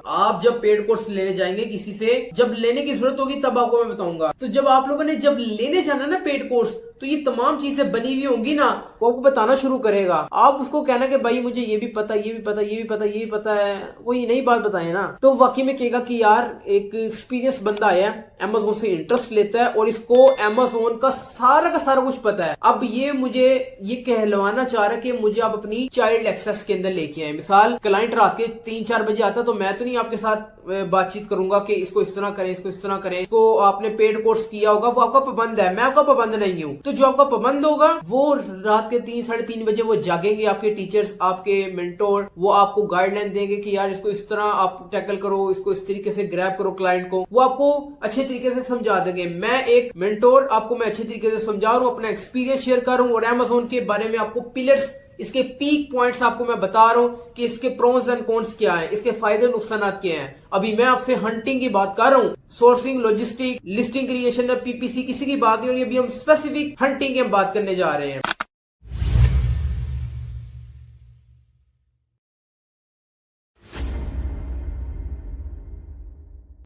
आप जब paid course लेने जाएंगे किसी से, जब लेने की जरूरत होगी तब आपको मैं बताऊंगा। तो जब आप लोगों ने जब लेने जाना ना पेड कोर्स, तो ये तमाम चीजें बनी हुई होंगी ना, वो आपको बताना शुरू करेगा। आप उसको कहना कि भाई मुझे ये भी पता, ये भी पता, ये भी पता, ये भी पता है, कोई नई बात बताए ना, तो वाकई में कहेगा कि यार एक एक्सपीरियंस बंदा आया, अमेज़न से इंटरेस्ट लेता है और इसको अमेज़न का सारा कुछ पता है। अब ये मुझे ये कहलवाना चाह रहा है कि मुझे आप अपनी चाइल्ड एक्सेस के अंदर लेके आए। मिसाल क्लाइंट रात के 3-4 बजे आता, तो मैं तो नहीं आपके साथ बातचीत करूंगा कि इसको इस तरह करें, इसको इस तरह करें। इसको आपने पेड कोर्स किया होगा, वो आपका पाबंद है, मैं आपका पाबंद नहीं हूं। तो जो आपका पाबंद होगा वो रात के 3-3:30 बजे वो जागेंगे, आपके टीचर्स, आपके मेंटोर, वो आपको गाइडलाइन देंगे कि यार इसको इस तरह आप टैकल करो, इसको इस तरीके से ग्रैब करो क्लाइंट को। वो आपको अच्छे तरीके से समझा देंगे। मैं एक मेंटोर, आपको मैं अच्छे तरीके से समझा रहा हूँ, अपना एक्सपीरियंस शेयर कर रहा हूँ और अमेज़न के बारे में आपको पिलर्स, इसके पीक पॉइंट्स आपको मैं बता रहा हूं कि इसके प्रोस एंड कॉन्स क्या है, इसके फायदे नुकसान क्या हैं। अभी मैं आपसे हंटिंग की बात कर रहा हूं, sourcing, logistic, listing creation, PPC, किसी की बात नहीं हो रही। अभी हम स्पेसिफिक हंटिंग की बात करने जा रहे हैं।